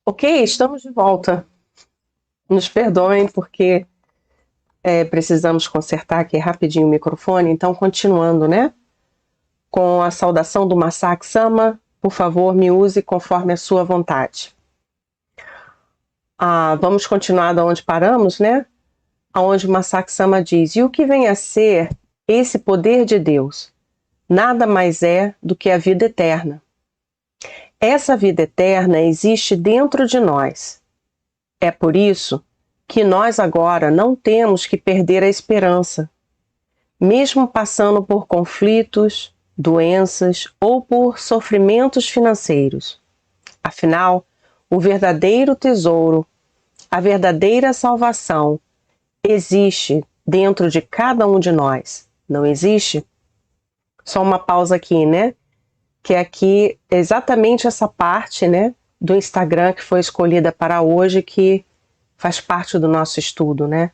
Ok, estamos de volta. Nos perdoem porque precisamos consertar aqui rapidinho o microfone, então continuando, né? Com a saudação do Masaaki Sama, por favor, me use conforme a sua vontade. Vamos continuar da onde paramos, né? Aonde o Masaaki Sama diz: e o que vem a ser esse poder de Deus? Nada mais é do que a vida eterna. Essa vida eterna existe dentro de nós. É por isso que nós agora não temos que perder a esperança, mesmo passando por conflitos, doenças ou por sofrimentos financeiros. Afinal, o verdadeiro tesouro, a verdadeira salvação, existe dentro de cada um de nós, não existe? Só uma pausa aqui, né? Que é aqui exatamente essa parte, né, do Instagram que foi escolhida para hoje, que faz parte do nosso estudo, né?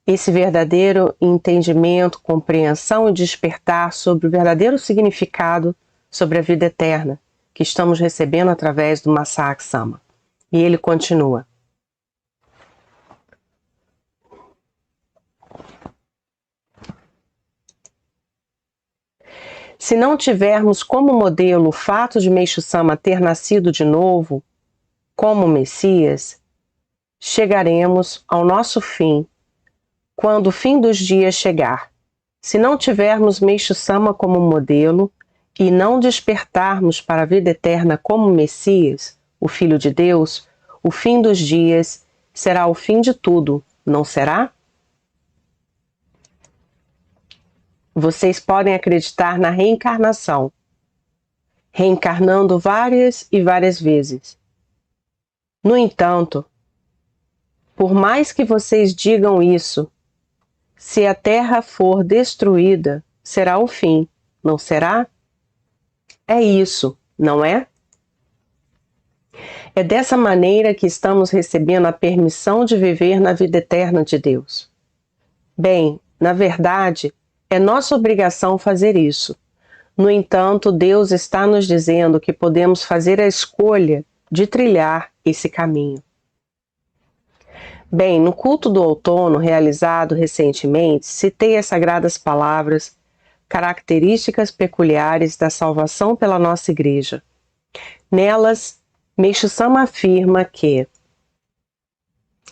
Esse verdadeiro entendimento, compreensão e despertar sobre o verdadeiro significado sobre a vida eterna que estamos recebendo através do Masaaki Sama. E ele continua. Se não tivermos como modelo o fato de Meishu Sama ter nascido de novo, como Messias, chegaremos ao nosso fim quando o fim dos dias chegar. Se não tivermos Meishu Sama como modelo e não despertarmos para a vida eterna como Messias, o Filho de Deus, o fim dos dias será o fim de tudo, não será? Vocês podem acreditar na reencarnação, reencarnando várias e várias vezes. No entanto, por mais que vocês digam isso, se a Terra for destruída, será o fim, não será? É isso, não é? É dessa maneira que estamos recebendo a permissão de viver na vida eterna de Deus. Bem, na verdade, é nossa obrigação fazer isso. No entanto, Deus está nos dizendo que podemos fazer a escolha de trilhar esse caminho. Bem, no culto do outono realizado recentemente, citei as sagradas palavras, características peculiares da salvação pela nossa igreja. Nelas, Meishu Sama afirma que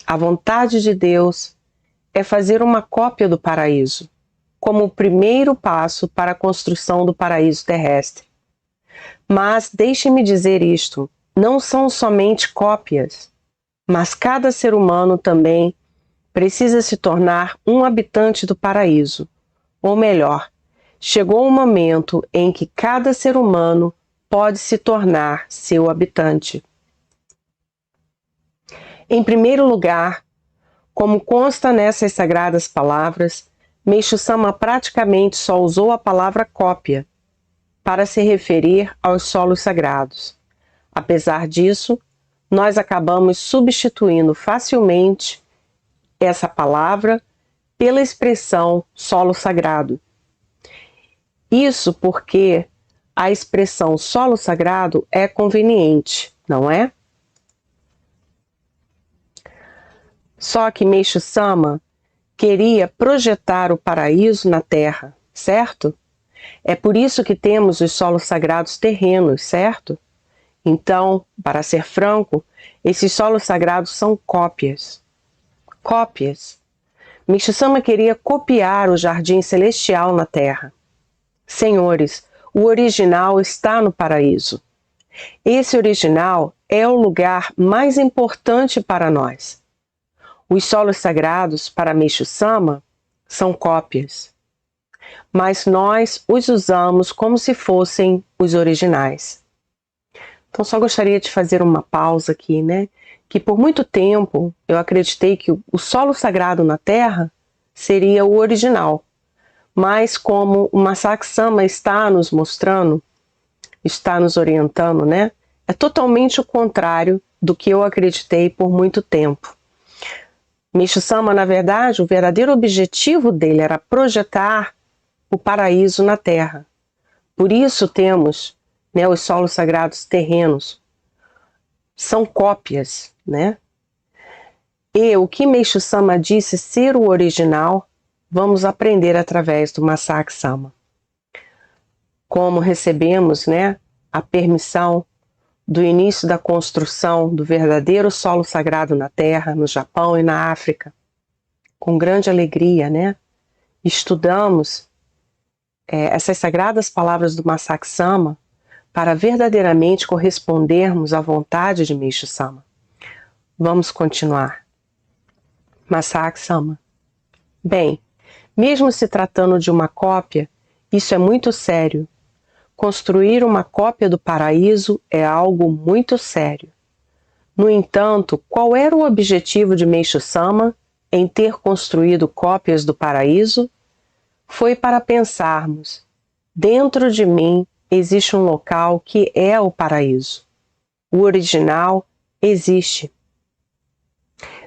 a vontade de Deus é fazer uma cópia do paraíso, como o primeiro passo para a construção do paraíso terrestre. Mas deixe-me dizer isto, não são somente cópias, mas cada ser humano também precisa se tornar um habitante do paraíso. Ou melhor, chegou o momento em que cada ser humano pode se tornar seu habitante. Em primeiro lugar, como consta nessas sagradas palavras, Meishu Sama praticamente só usou a palavra cópia para se referir aos solos sagrados. Apesar disso, nós acabamos substituindo facilmente essa palavra pela expressão solo sagrado. Isso porque a expressão solo sagrado é conveniente, não é? Só que Meishu Sama queria projetar o paraíso na Terra, certo? É por isso que temos os solos sagrados terrenos, certo? Então, para ser franco, esses solos sagrados são cópias. Cópias. Meishu Sama queria copiar o jardim celestial na Terra. Senhores, o original está no paraíso. Esse original é o lugar mais importante para nós. Os solos sagrados para Meishu Sama são cópias, mas nós os usamos como se fossem os originais. Então só gostaria de fazer uma pausa aqui, né? Que por muito tempo eu acreditei que o solo sagrado na Terra seria o original, mas como o Masaaki Sama está nos mostrando, está nos orientando, né? É totalmente o contrário do que eu acreditei por muito tempo. Meishu Sama, na verdade, o verdadeiro objetivo dele era projetar o paraíso na Terra. Por isso temos, né, os solos sagrados terrenos. são cópias, né? E o que Meishu Sama disse ser o original, vamos aprender através do Masaaki Sama. Como recebemos, né, a permissão do início da construção do verdadeiro solo sagrado na Terra, no Japão e na África, com grande alegria, né? Estudamos essas sagradas palavras do Masaaki Sama para verdadeiramente correspondermos à vontade de Meishu Sama. Vamos continuar. Masaaki Sama. Bem, mesmo se tratando de uma cópia, isso é muito sério. Construir uma cópia do paraíso é algo muito sério. No entanto, qual era o objetivo de Meishu Sama em ter construído cópias do paraíso? Foi para pensarmos: dentro de mim existe um local que é o paraíso. O original existe.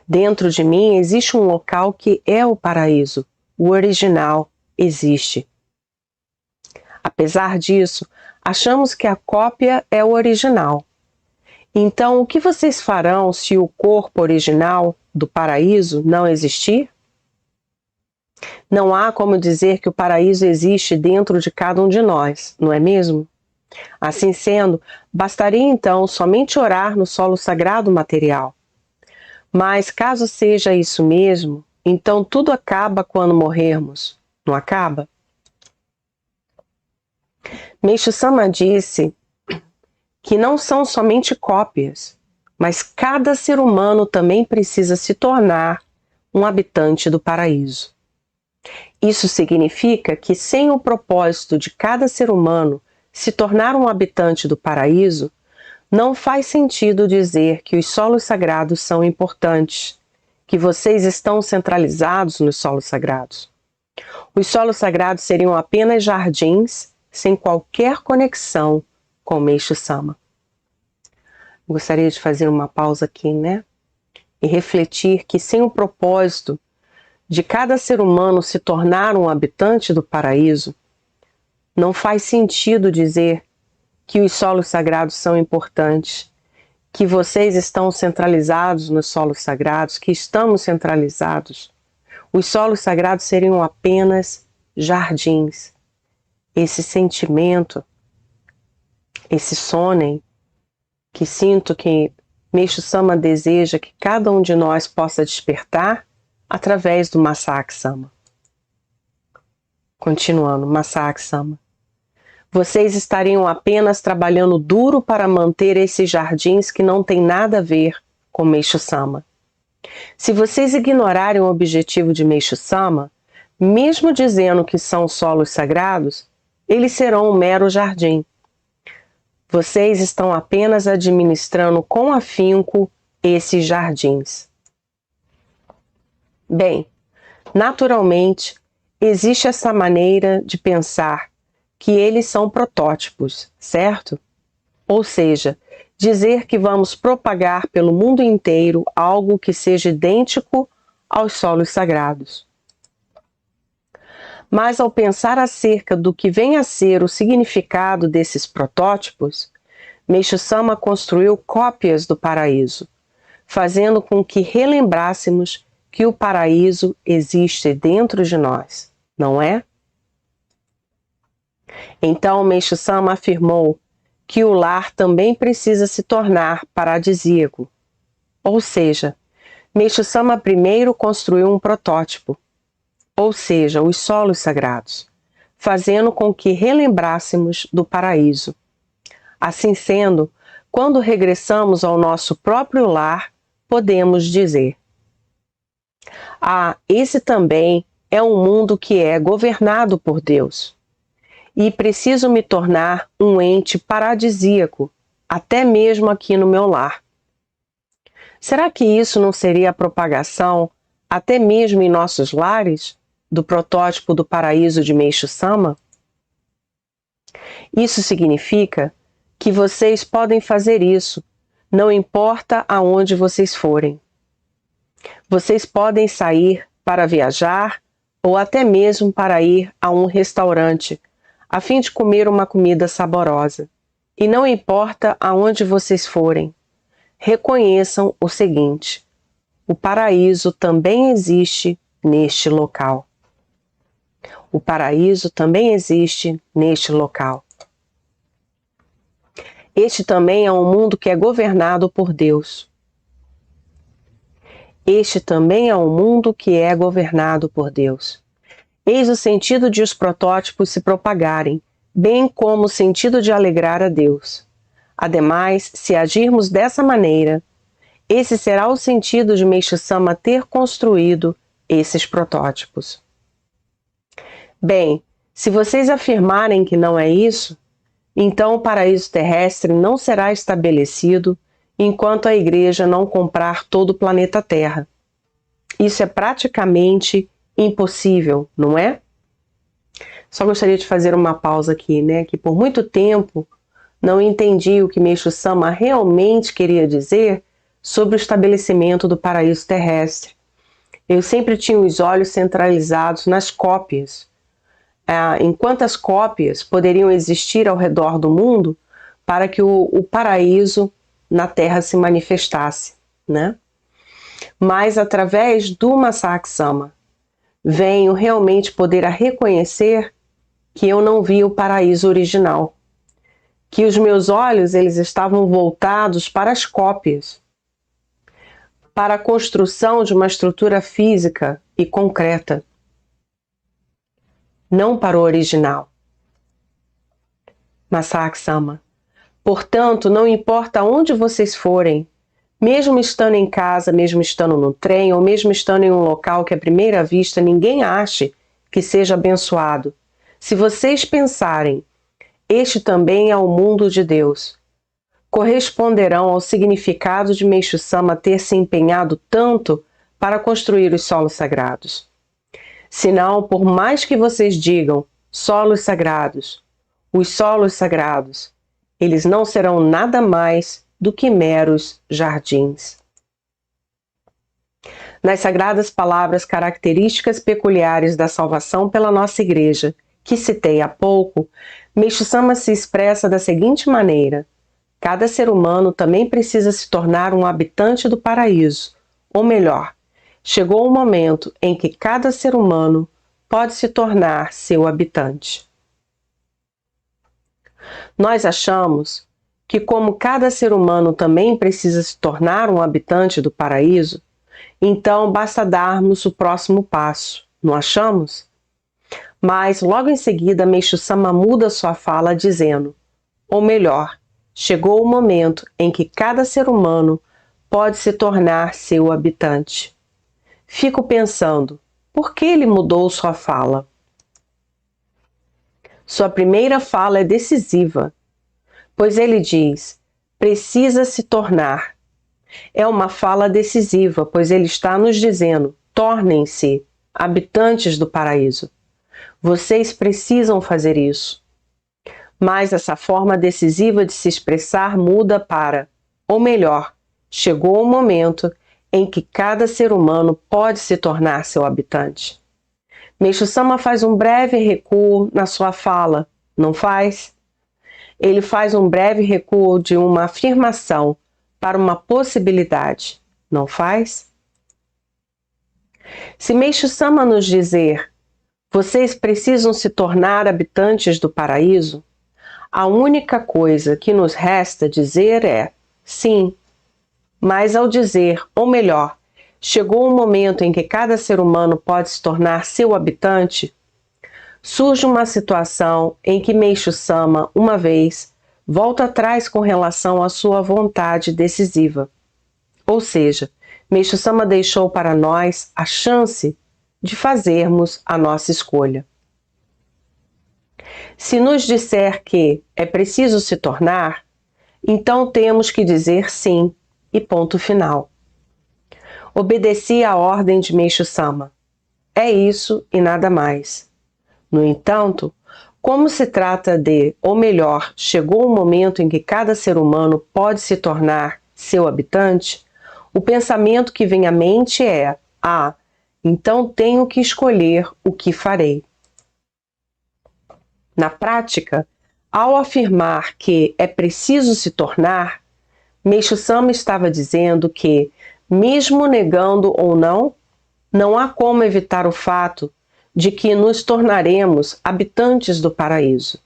Dentro de mim existe um local que é o paraíso. O original existe. Apesar disso, achamos que a cópia é o original. Então, o que vocês farão se o corpo original do paraíso não existir? Não há como dizer que o paraíso existe dentro de cada um de nós, não é mesmo? Assim sendo, bastaria então somente orar no solo sagrado material. Mas caso seja isso mesmo, então tudo acaba quando morrermos, não acaba? Meishu Sama disse que não são somente cópias, mas cada ser humano também precisa se tornar um habitante do paraíso. Isso significa que sem o propósito de cada ser humano se tornar um habitante do paraíso, não faz sentido dizer que os solos sagrados são importantes, que vocês estão centralizados nos solos sagrados. Os solos sagrados seriam apenas jardins sem qualquer conexão com Meishu Sama. Gostaria de fazer uma pausa aqui, né? E refletir que sem o propósito de cada ser humano se tornar um habitante do paraíso, não faz sentido dizer que os solos sagrados são importantes, que vocês estão centralizados nos solos sagrados, que estamos centralizados. Os solos sagrados seriam apenas jardins. Esse sentimento, esse sonem, que sinto que Meishu Sama deseja que cada um de nós possa despertar através do Masaaki Sama. Continuando, Masaaki Sama. Vocês estariam apenas trabalhando duro para manter esses jardins que não têm nada a ver com Meishu Sama. Se vocês ignorarem o objetivo de Meishu Sama, mesmo dizendo que são solos sagrados, eles serão um mero jardim. Vocês estão apenas administrando com afinco esses jardins. Bem, naturalmente, existe essa maneira de pensar que eles são protótipos, certo? Ou seja, dizer que vamos propagar pelo mundo inteiro algo que seja idêntico aos solos sagrados. Mas ao pensar acerca do que vem a ser o significado desses protótipos, Meishu Sama construiu cópias do paraíso, fazendo com que relembrássemos que o paraíso existe dentro de nós, não é? Então Meishu Sama afirmou que o lar também precisa se tornar paradisíaco. Ou seja, Meishu Sama primeiro construiu um protótipo, ou seja, os solos sagrados, fazendo com que relembrássemos do paraíso. Assim sendo, quando regressamos ao nosso próprio lar, podemos dizer: esse também é um mundo que é governado por Deus. E preciso me tornar um ente paradisíaco, até mesmo aqui no meu lar. Será que isso não seria a propagação, até mesmo em nossos lares, do protótipo do paraíso de Meishu Sama? Isso significa que vocês podem fazer isso, não importa aonde vocês forem. Vocês podem sair para viajar ou até mesmo para ir a um restaurante, a fim de comer uma comida saborosa. E não importa aonde vocês forem, reconheçam o seguinte: o paraíso também existe neste local. O paraíso também existe neste local. Este também é um mundo que é governado por Deus. Este também é um mundo que é governado por Deus. Eis o sentido de os protótipos se propagarem, bem como o sentido de alegrar a Deus. Ademais, se agirmos dessa maneira, esse será o sentido de Meixo Sama ter construído esses protótipos. Bem, se vocês afirmarem que não é isso, então o paraíso terrestre não será estabelecido enquanto a Igreja não comprar todo o planeta Terra. Isso é praticamente impossível, não é? Só gostaria de fazer uma pausa aqui, né? Que por muito tempo não entendi o que Meixo Sama realmente queria dizer sobre o estabelecimento do paraíso terrestre. Eu sempre tinha os olhos centralizados nas cópias. Em quantas cópias poderiam existir ao redor do mundo para que o paraíso na Terra se manifestasse, né? Mas através do Masaaki Sama, venho realmente poder a reconhecer que eu não vi o paraíso original, que os meus olhos eles estavam voltados para as cópias, para a construção de uma estrutura física e concreta, não para o original. Masaaki Sama, portanto, não importa onde vocês forem, mesmo estando em casa, mesmo estando no trem, ou mesmo estando em um local que à primeira vista ninguém ache que seja abençoado, se vocês pensarem, este também é o mundo de Deus, corresponderão ao significado de Meixo Sama ter se empenhado tanto para construir os solos sagrados. Senão, por mais que vocês digam solos sagrados, os solos sagrados, eles não serão nada mais do que meros jardins. Nas sagradas palavras características peculiares da salvação pela nossa Igreja, que citei há pouco, Meixo Sama se expressa da seguinte maneira: cada ser humano também precisa se tornar um habitante do paraíso, ou melhor, chegou o momento em que cada ser humano pode se tornar seu habitante. Nós achamos que, como cada ser humano também precisa se tornar um habitante do paraíso, então basta darmos o próximo passo, não achamos? Mas logo em seguida Meixo Sama muda sua fala dizendo, ou melhor, chegou o momento em que cada ser humano pode se tornar seu habitante. Fico pensando, por que ele mudou sua fala? Sua primeira fala é decisiva, pois ele diz, precisa se tornar. É uma fala decisiva, pois ele está nos dizendo, tornem-se habitantes do paraíso. Vocês precisam fazer isso. Mas essa forma decisiva de se expressar muda para, ou melhor, chegou o momento em que cada ser humano pode se tornar seu habitante. Meixo Sama faz um breve recuo na sua fala, não faz? Ele faz um breve recuo de uma afirmação para uma possibilidade, não faz? Se Meixo Sama nos dizer, vocês precisam se tornar habitantes do paraíso, a única coisa que nos resta dizer é, sim, mas ao dizer, ou melhor, chegou o momento em que cada ser humano pode se tornar seu habitante, surge uma situação em que Meixo Sama, uma vez, volta atrás com relação à sua vontade decisiva. Ou seja, Meixo Sama deixou para nós a chance de fazermos a nossa escolha. Se nos disser que é preciso se tornar, então temos que dizer sim e ponto final. Obedeci à ordem de Meixo Sama. É isso e nada mais. No entanto, como se trata de, ou melhor, chegou o momento em que cada ser humano pode se tornar seu habitante, o pensamento que vem à mente é, então tenho que escolher o que farei. Na prática, ao afirmar que é preciso se tornar, Meixo Sama estava dizendo que, mesmo negando ou não, não há como evitar o fato de que nos tornaremos habitantes do paraíso.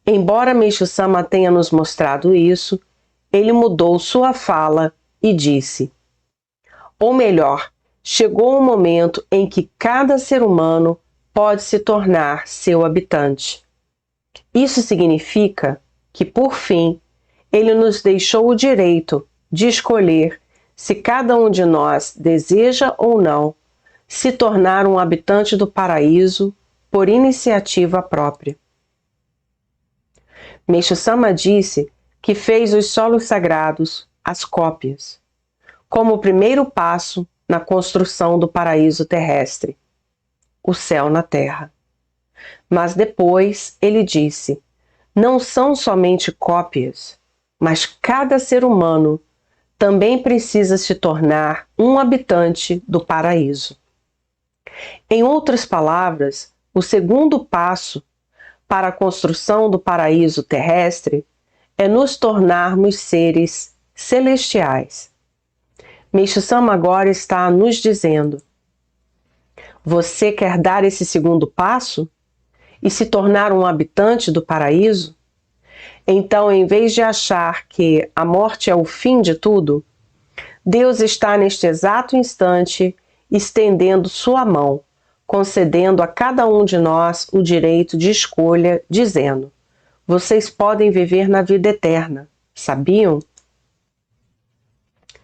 Embora Meixo Sama tenha nos mostrado isso, ele mudou sua fala e disse: ou melhor, chegou o momento em que cada ser humano pode se tornar seu habitante. Isso significa que, por fim, ele nos deixou o direito de escolher se cada um de nós deseja ou não se tornar um habitante do paraíso por iniciativa própria. Meixo Sama disse que fez os solos sagrados, as cópias, como o primeiro passo na construção do paraíso terrestre, o céu na terra. Mas depois ele disse: não são somente cópias, mas cada ser humano também precisa se tornar um habitante do paraíso. Em outras palavras, o segundo passo para a construção do paraíso terrestre é nos tornarmos seres celestiais. Meixo Sama agora está nos dizendo: você quer dar esse segundo passo e se tornar um habitante do paraíso? Então, em vez de achar que a morte é o fim de tudo, Deus está neste exato instante estendendo sua mão, concedendo a cada um de nós o direito de escolha, dizendo: vocês podem viver na vida eterna, sabiam?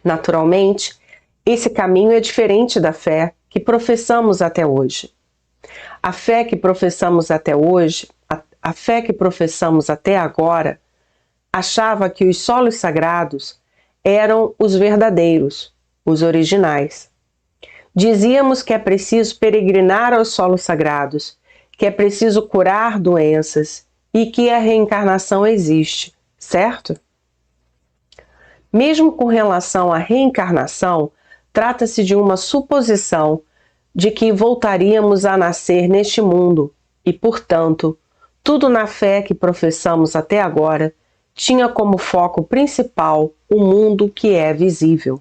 Naturalmente, esse caminho é diferente da fé que professamos até hoje. A fé que professamos até hoje, a fé que professamos até agora, achava que os solos sagrados eram os verdadeiros, os originais. Dizíamos que é preciso peregrinar aos solos sagrados, que é preciso curar doenças e que a reencarnação existe, certo? Mesmo com relação à reencarnação, trata-se de uma suposição de que voltaríamos a nascer neste mundo e, portanto, tudo na fé que professamos até agora tinha como foco principal o mundo que é visível.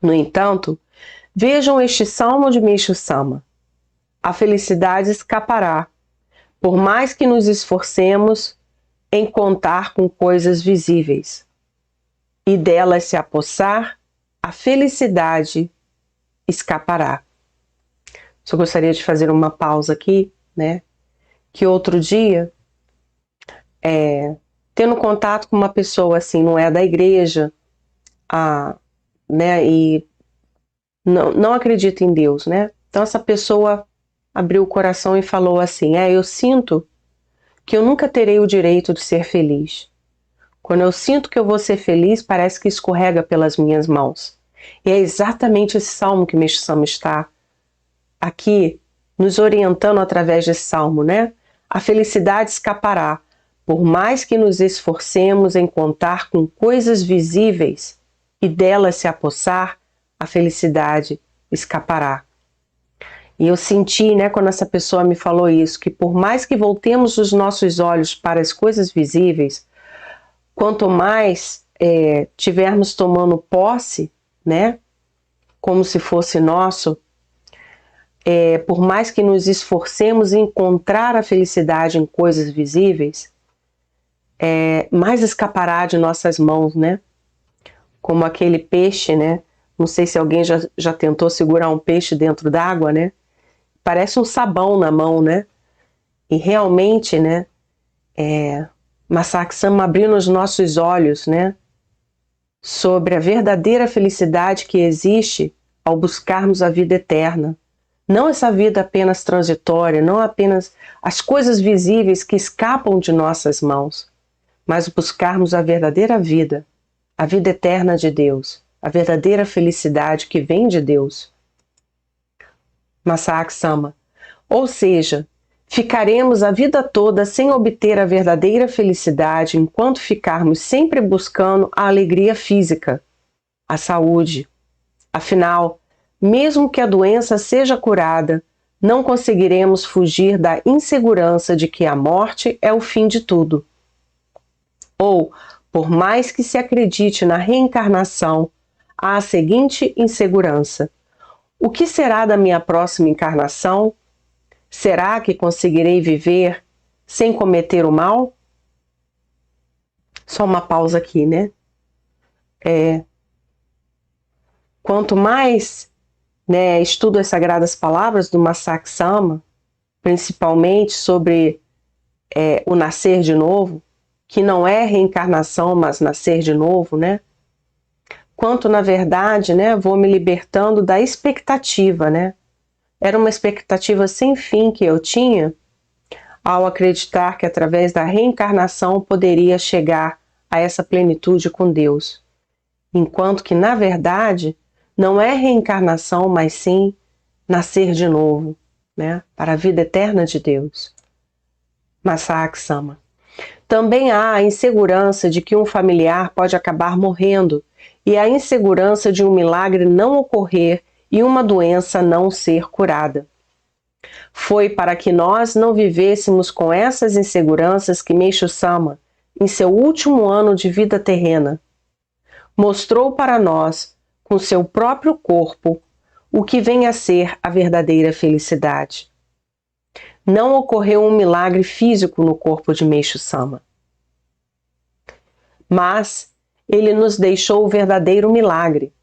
No entanto, vejam este salmo de Meixo Sama: a felicidade escapará, por mais que nos esforcemos em contar com coisas visíveis, e delas se apossar, a felicidade escapará. Só gostaria de fazer uma pausa aqui, né? Que outro dia, tendo contato com uma pessoa assim, não é da igreja, né? E não acredita em Deus, né? Então essa pessoa abriu o coração e falou assim: eu sinto que eu nunca terei o direito de ser feliz. Quando eu sinto que eu vou ser feliz, parece que escorrega pelas minhas mãos. E é exatamente esse salmo que Meixo Sama está aqui nos orientando através desse salmo, né? A felicidade escapará, por mais que nos esforcemos em contar com coisas visíveis e delas se apossar, a felicidade escapará. E eu senti, né, quando essa pessoa me falou isso, que por mais que voltemos os nossos olhos para as coisas visíveis, quanto mais tivermos tomando posse, né, como se fosse nosso, por mais que nos esforcemos em encontrar a felicidade em coisas visíveis, mais escapará de nossas mãos, né? Como aquele peixe, né? Não sei se alguém já tentou segurar um peixe dentro d'água, né? Parece um sabão na mão, né? E realmente, né? Masaaki Sama abriu nos nossos olhos, né? Sobre a verdadeira felicidade que existe ao buscarmos a vida eterna. Não essa vida apenas transitória, não apenas as coisas visíveis que escapam de nossas mãos, mas buscarmos a verdadeira vida, a vida eterna de Deus, a verdadeira felicidade que vem de Deus. Masaaki Sama. Ou seja, ficaremos a vida toda sem obter a verdadeira felicidade enquanto ficarmos sempre buscando a alegria física, a saúde. Afinal, mesmo que a doença seja curada, não conseguiremos fugir da insegurança de que a morte é o fim de tudo. Ou, Por mais que se acredite na reencarnação, há a seguinte insegurança: o que será da minha próxima encarnação? Será que conseguirei viver sem cometer o mal? Só uma pausa aqui, né? Quanto mais estudo as Sagradas Palavras do Masaaki Sama, principalmente sobre o nascer de novo, que não é reencarnação, mas nascer de novo, né? Quanto, na verdade, vou me libertando da expectativa, né? Era uma expectativa sem fim que eu tinha ao acreditar que através da reencarnação poderia chegar a essa plenitude com Deus. Enquanto que, na verdade, não é reencarnação, mas sim nascer de novo, né? Para a vida eterna de Deus. Masaaki Sama. Também há a insegurança de que um familiar pode acabar morrendo e a insegurança de um milagre não ocorrer e uma doença não ser curada. Foi para que nós não vivêssemos com essas inseguranças que Meishu Sama, em seu último ano de vida terrena, mostrou para nós, com seu próprio corpo, o que vem a ser a verdadeira felicidade. Não ocorreu um milagre físico no corpo de Meishu Sama, mas ele nos deixou o verdadeiro milagre,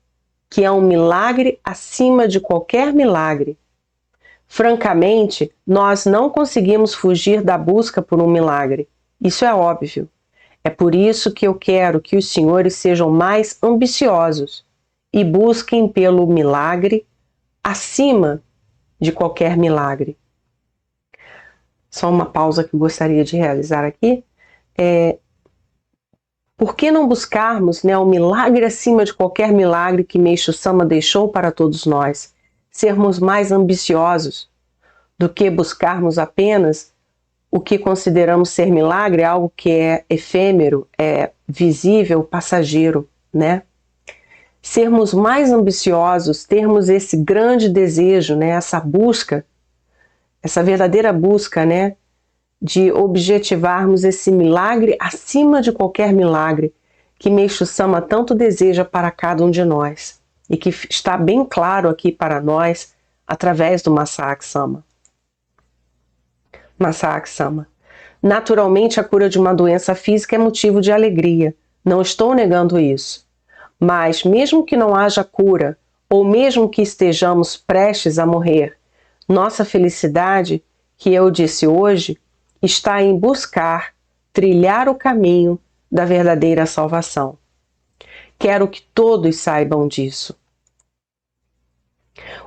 que é um milagre acima de qualquer milagre. Francamente, nós não conseguimos fugir da busca por um milagre. Isso é óbvio. É por isso que eu quero que os senhores sejam mais ambiciosos e busquem pelo milagre acima de qualquer milagre. Só uma pausa que eu gostaria de realizar aqui. Por que não buscarmos o milagre acima de qualquer milagre que Meishu Sama deixou para todos nós? Sermos mais ambiciosos do que buscarmos apenas o que consideramos ser milagre, algo que é efêmero, é visível, passageiro, né? Sermos mais ambiciosos, termos esse grande desejo, essa busca, essa verdadeira busca, de objetivarmos esse milagre acima de qualquer milagre que Meishu Sama tanto deseja para cada um de nós e que está bem claro aqui para nós através do Masaaki Sama. Masaaki Sama. Naturalmente, a cura de uma doença física é motivo de alegria. Não estou negando isso. Mas, mesmo que não haja cura, ou mesmo que estejamos prestes a morrer, nossa felicidade, que eu disse hoje, está em buscar trilhar o caminho da verdadeira salvação. Quero que todos saibam disso.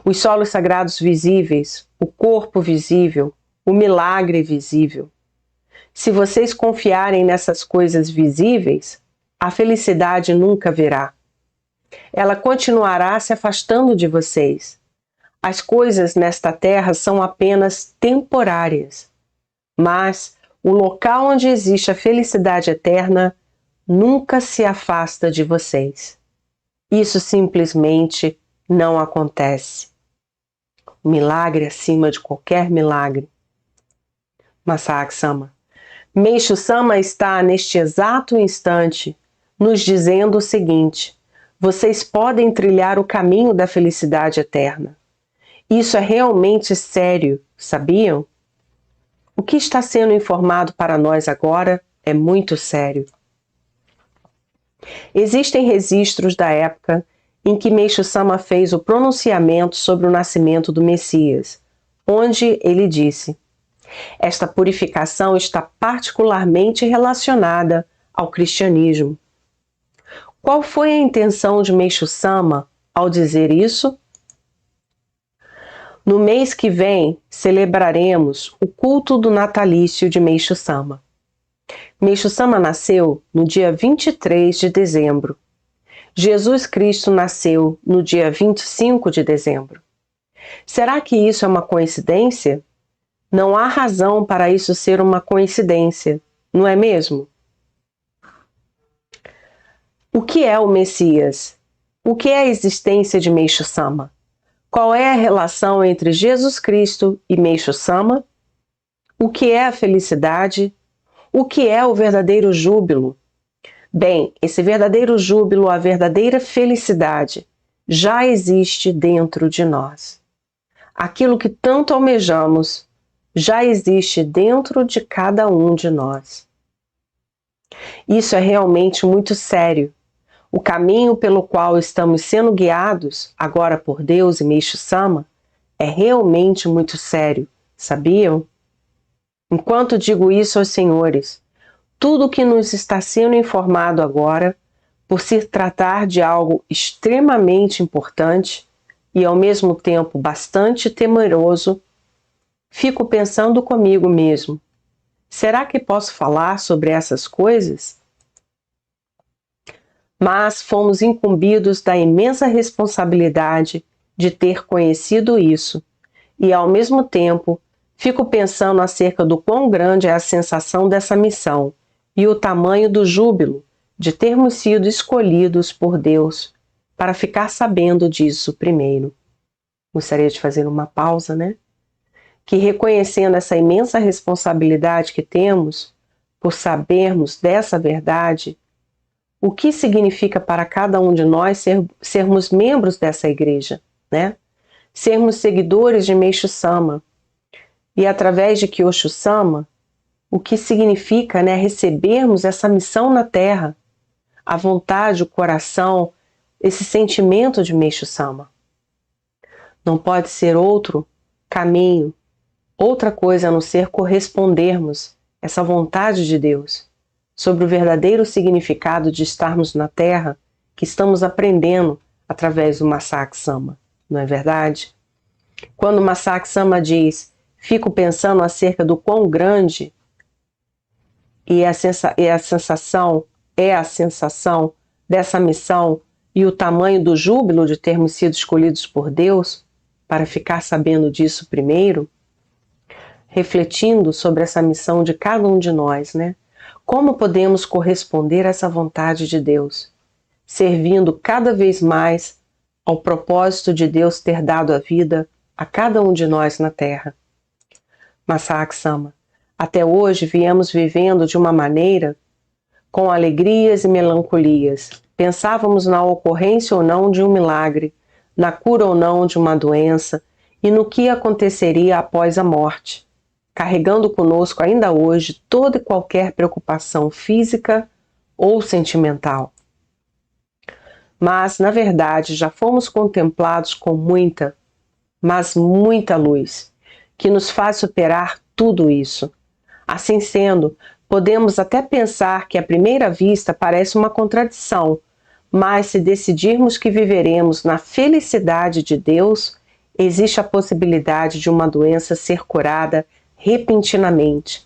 Os solos sagrados visíveis, o corpo visível, o milagre visível. Se vocês confiarem nessas coisas visíveis, a felicidade nunca virá. Ela continuará se afastando de vocês. As coisas nesta terra são apenas temporárias, mas o local onde existe a felicidade eterna nunca se afasta de vocês. Isso simplesmente não acontece. Milagre acima de qualquer milagre. Masaaki Sama. Meishu Sama está neste exato instante nos dizendo o seguinte: vocês podem trilhar o caminho da felicidade eterna. Isso é realmente sério, sabiam? O que está sendo informado para nós agora é muito sério. Existem registros da época em que Meishu Sama fez o pronunciamento sobre o nascimento do Messias, onde ele disse: esta purificação está particularmente relacionada ao cristianismo. Qual foi a intenção de Meishu Sama ao dizer isso? No mês que vem, celebraremos o culto do natalício de Meishu Sama. Meishu Sama nasceu no dia 23 de dezembro. Jesus Cristo nasceu no dia 25 de dezembro. Será que isso é uma coincidência? Não há razão para isso ser uma coincidência, não é mesmo? O que é o Messias? O que é a existência de Meishu Sama? Qual é a relação entre Jesus Cristo e Meishu Sama? O que é a felicidade? O que é o verdadeiro júbilo? Bem, esse verdadeiro júbilo, a verdadeira felicidade, já existe dentro de nós. Aquilo que tanto almejamos já existe dentro de cada um de nós. Isso é realmente muito sério. O caminho pelo qual estamos sendo guiados, agora por Deus e Meishu Sama, é realmente muito sério, sabiam? Enquanto digo isso aos senhores, tudo o que nos está sendo informado agora, por se tratar de algo extremamente importante e ao mesmo tempo bastante temeroso, fico pensando comigo mesmo, será que posso falar sobre essas coisas? Mas fomos incumbidos da imensa responsabilidade de ter conhecido isso, e ao mesmo tempo fico pensando acerca do quão grande é a sensação dessa missão e o tamanho do júbilo de termos sido escolhidos por Deus para ficar sabendo disso primeiro. Gostaria de fazer uma pausa, né? Que reconhecendo essa imensa responsabilidade que temos por sabermos dessa verdade, o que significa para cada um de nós sermos membros dessa igreja, né? Sermos seguidores de Meishu Sama e através de Kyosho Sama, o que significa, né, recebermos essa missão na Terra, a vontade, o coração, esse sentimento de Meishu Sama. Não pode ser outro caminho, outra coisa a não ser correspondermos essa vontade de Deus sobre o verdadeiro significado de estarmos na Terra que estamos aprendendo através do Masaaki Sama, não é verdade? Quando o Masaaki Sama diz, fico pensando acerca do quão grande e a sensação dessa missão e o tamanho do júbilo de termos sido escolhidos por Deus para ficar sabendo disso primeiro, refletindo sobre essa missão de cada um de nós, né? Como podemos corresponder a essa vontade de Deus, servindo cada vez mais ao propósito de Deus ter dado a vida a cada um de nós na Terra. Masaaki Sama, até hoje viemos vivendo de uma maneira com alegrias e melancolias. Pensávamos na ocorrência ou não de um milagre, na cura ou não de uma doença e no que aconteceria após a morte, carregando conosco ainda hoje toda e qualquer preocupação física ou sentimental. Mas, na verdade, já fomos contemplados com muita, mas muita luz, que nos faz superar tudo isso. Assim sendo, podemos até pensar que à primeira vista parece uma contradição, mas se decidirmos que viveremos na felicidade de Deus, existe a possibilidade de uma doença ser curada repentinamente.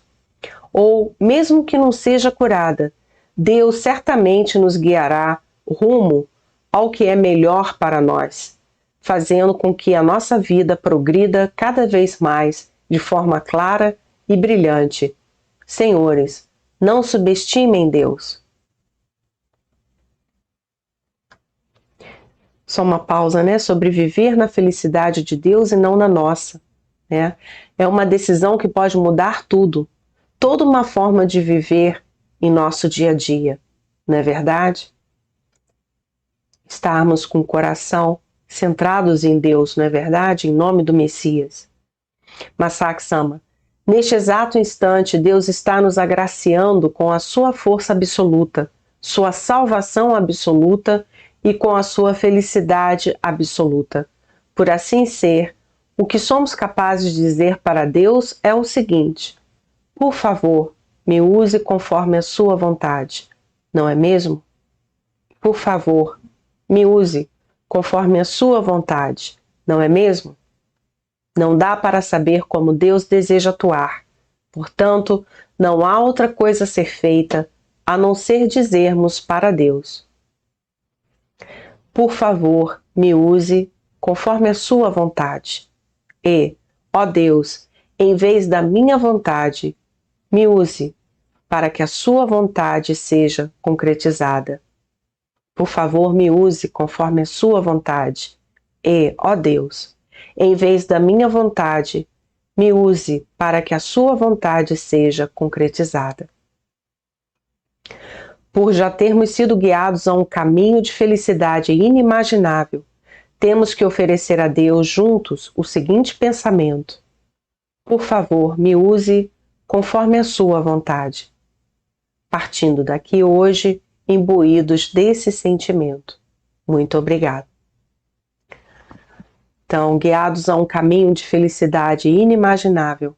Ou, mesmo que não seja curada, Deus certamente nos guiará rumo ao que é melhor para nós, fazendo com que a nossa vida progrida cada vez mais de forma clara e brilhante. Senhores, não subestimem Deus. Só uma pausa, né? Sobre viver na felicidade de Deus e não na nossa, né? É uma decisão que pode mudar tudo, toda uma forma de viver em nosso dia a dia, não é verdade? Estarmos com o coração centrados em Deus, não é verdade? Em nome do Messias. Masaaki Sama, neste exato instante, Deus está nos agraciando com a sua força absoluta, sua salvação absoluta e com a sua felicidade absoluta. Por assim ser, o que somos capazes de dizer para Deus é o seguinte: por favor, me use conforme a sua vontade, não é mesmo? Por favor, me use conforme a sua vontade, não é mesmo? Não dá para saber como Deus deseja atuar. Portanto, não há outra coisa a ser feita a não ser dizermos para Deus: por favor, me use conforme a sua vontade. E, ó Deus, em vez da minha vontade, me use para que a sua vontade seja concretizada. Por favor, me use conforme a sua vontade. E, ó Deus, em vez da minha vontade, me use para que a sua vontade seja concretizada. por já termos sido guiados a um caminho de felicidade inimaginável, temos que oferecer a Deus juntos o seguinte pensamento: por favor, me use conforme a sua vontade. Partindo daqui hoje, imbuídos desse sentimento. Muito obrigado. Então, guiados a um caminho de felicidade inimaginável.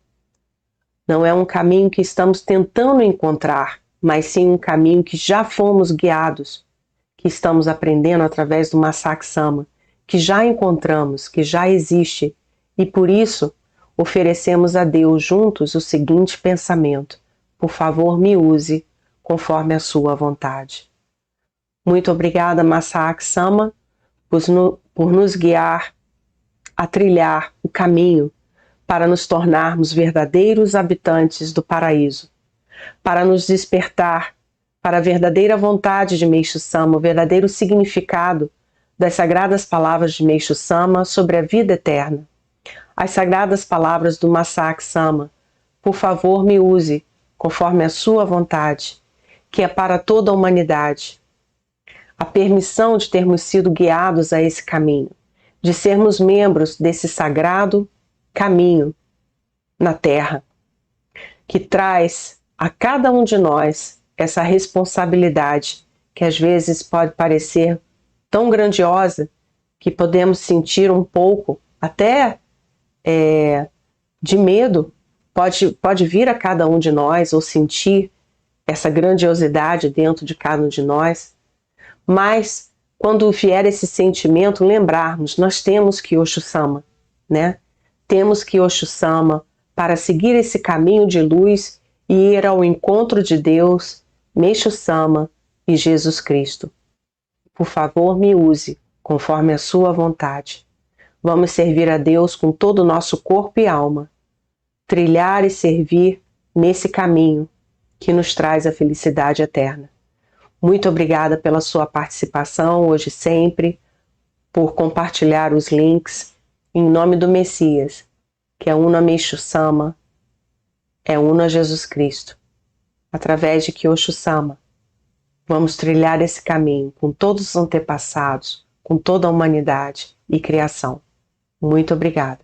Não é um caminho que estamos tentando encontrar, mas sim um caminho que já fomos guiados, que estamos aprendendo através do Masaaki Sama, que já encontramos, que já existe, e por isso oferecemos a Deus juntos o seguinte pensamento: por favor, me use conforme a sua vontade. Muito obrigada, Masaaki Sama, por nos guiar a trilhar o caminho para nos tornarmos verdadeiros habitantes do paraíso, para nos despertar para a verdadeira vontade de Meishu Sama, o verdadeiro significado das sagradas palavras de Meishu Sama sobre a vida eterna. As sagradas palavras do Masaaki Sama: por favor, me use conforme a sua vontade, que é para toda a humanidade. A permissão de termos sido guiados a esse caminho, de sermos membros desse sagrado caminho na Terra, que traz a cada um de nós essa responsabilidade que às vezes pode parecer tão grandiosa que podemos sentir um pouco até de medo, pode vir a cada um de nós ou sentir essa grandiosidade dentro de cada um de nós, mas quando vier esse sentimento, lembrarmos, nós temos Kyosho Sama, né? Temos Kyosho Sama para seguir esse caminho de luz e ir ao encontro de Deus, Meishu Sama e Jesus Cristo. Por favor, me use conforme a sua vontade. Vamos servir a Deus com todo o nosso corpo e alma, trilhar e servir nesse caminho que nos traz a felicidade eterna. Muito obrigada pela sua participação hoje e sempre, por compartilhar os links em nome do Messias, que é uno a Meishu Sama, é uno a Jesus Cristo. Através de Kyosho Sama, vamos trilhar esse caminho com todos os antepassados, com toda a humanidade e criação. Muito obrigada.